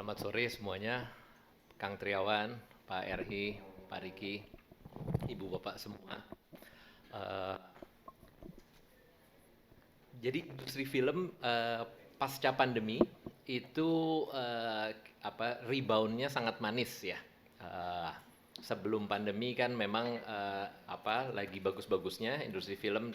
Selamat sore semuanya, Kang Triawan, Pak Erhi, Pak Riki, Ibu Bapak semua. Eh, jadi industri film pasca pandemi itu reboundnya sangat manis ya. Eh, Sebelum pandemi kan memang lagi bagus-bagusnya industri film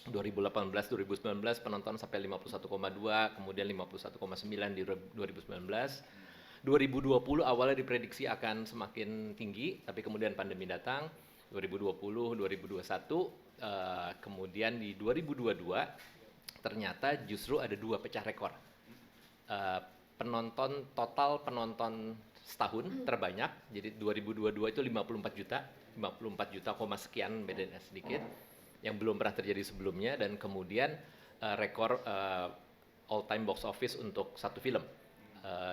2018-2019 penonton sampai 51,2, kemudian 51,9 di 2019. 2020 awalnya diprediksi akan semakin tinggi, tapi kemudian pandemi datang. 2020, 2021, kemudian di 2022 ternyata justru ada dua pecah rekor. Eh, total penonton setahun terbanyak, jadi 2022 itu 54 juta, 54 juta koma sekian, bedanya sedikit, yang belum pernah terjadi sebelumnya, dan kemudian rekor all time box office untuk satu film,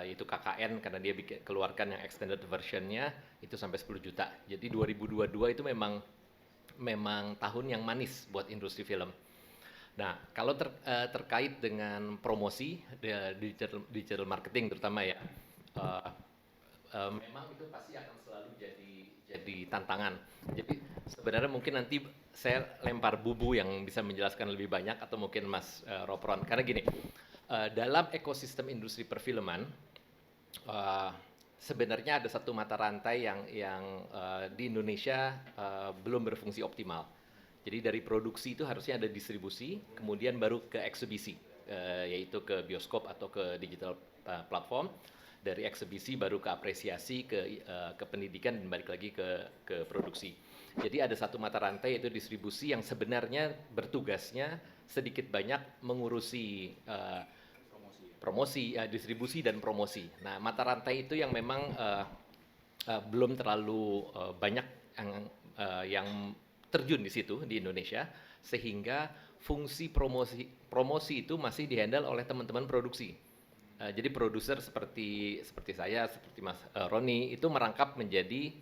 yaitu KKN, karena dia keluarkan yang extended versionnya itu sampai 10 juta. Jadi 2022 itu memang tahun yang manis buat industri film. Nah, kalau terkait dengan promosi digital marketing terutama ya, uh, memang itu pasti akan selalu jadi tantangan. Jadi sebenarnya mungkin nanti saya lempar Bubu yang bisa menjelaskan lebih banyak, atau mungkin Mas Ropron. Karena gini, dalam ekosistem industri perfilman sebenarnya ada satu mata rantai yang di Indonesia belum berfungsi optimal. Jadi dari produksi itu harusnya ada distribusi, kemudian baru ke eksibisi, yaitu ke bioskop atau ke digital platform. Dari eksibisi baru ke apresiasi, ke pendidikan, dan balik lagi ke produksi. Jadi ada satu mata rantai, yaitu distribusi, yang sebenarnya bertugasnya sedikit banyak mengurusi promosi, distribusi dan promosi. Nah, mata rantai itu yang memang belum terlalu banyak yang terjun di situ di Indonesia, sehingga fungsi promosi itu masih dihandle oleh teman-teman produksi. Jadi produser seperti saya, seperti Mas Roni itu merangkap menjadi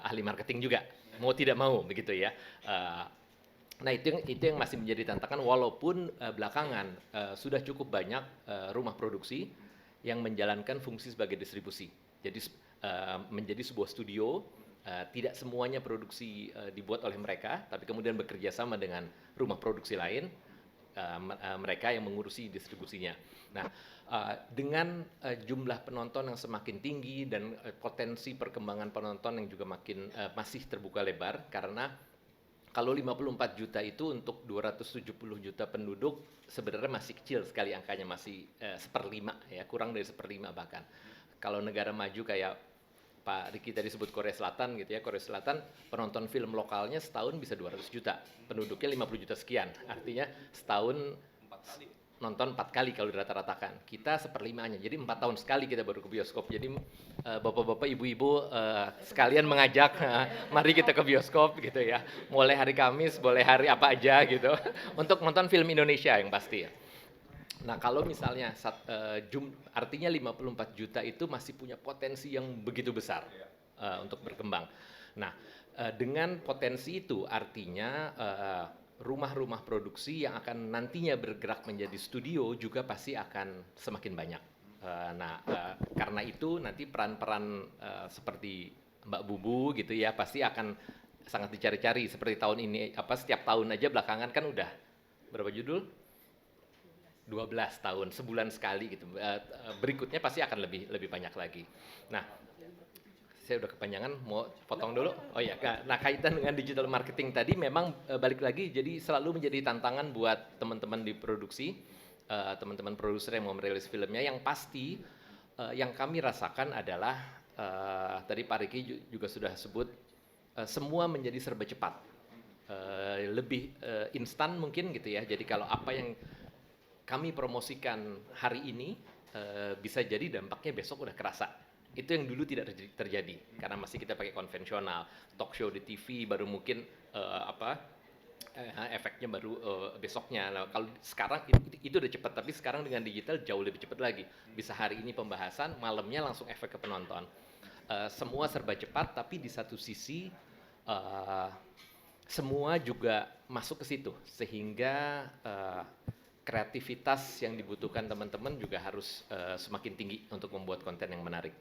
ahli marketing juga, mau tidak mau begitu ya. Nah, itu yang masih menjadi tantangan, walaupun belakangan sudah cukup banyak rumah produksi yang menjalankan fungsi sebagai distribusi. Jadi menjadi sebuah studio. Tidak semuanya produksi dibuat oleh mereka, tapi kemudian bekerja sama dengan rumah produksi lain, mereka yang mengurusi distribusinya. Nah, dengan jumlah penonton yang semakin tinggi dan potensi perkembangan penonton yang juga masih terbuka lebar, karena kalau 54 juta itu untuk 270 juta penduduk sebenarnya masih kecil sekali angkanya, masih seperlima ya, kurang dari seperlima bahkan. Kalau negara maju kayak Pak Riki tadi sebut Korea Selatan gitu ya, Korea Selatan penonton film lokalnya setahun bisa 200 juta, penduduknya 50 juta sekian, artinya setahun nonton 4 kali kalau dirata-ratakan. Kita seperlimanya, jadi 4 tahun sekali kita baru ke bioskop. Jadi bapak-bapak, ibu-ibu sekalian mengajak, mari kita ke bioskop gitu ya, mulai hari Kamis, boleh hari apa aja gitu, untuk nonton film Indonesia yang pasti ya. Nah, kalau misalnya artinya 54 juta itu masih punya potensi yang begitu besar untuk berkembang. Nah, dengan potensi itu artinya rumah-rumah produksi yang akan nantinya bergerak menjadi studio juga pasti akan semakin banyak. Karena itu nanti peran-peran seperti Mbak Bubu gitu ya pasti akan sangat dicari-cari. Seperti tahun ini, setiap tahun aja belakangan kan udah berapa judul? 12 tahun, sebulan sekali gitu. Berikutnya pasti akan lebih banyak lagi. Nah, saya udah kepanjangan, mau potong dulu. Oh iya, nah kaitan dengan digital marketing tadi memang balik lagi, jadi selalu menjadi tantangan buat teman-teman di produksi, teman-teman produser yang mau merilis filmnya. Yang pasti yang kami rasakan adalah tadi Pak Riki juga sudah sebut, semua menjadi serba cepat, lebih instan mungkin gitu ya. Jadi kalau apa yang kami promosikan hari ini bisa jadi dampaknya besok udah kerasa. Itu yang dulu tidak terjadi karena masih kita pakai konvensional, talk show di TV baru mungkin efeknya baru besoknya. Nah, kalau sekarang itu udah cepat, tapi sekarang dengan digital jauh lebih cepat lagi. Bisa hari ini pembahasan, malamnya langsung efek ke penonton. Semua serba cepat, tapi di satu sisi semua juga masuk ke situ, sehingga kreativitas yang dibutuhkan teman-teman juga harus semakin tinggi untuk membuat konten yang menarik.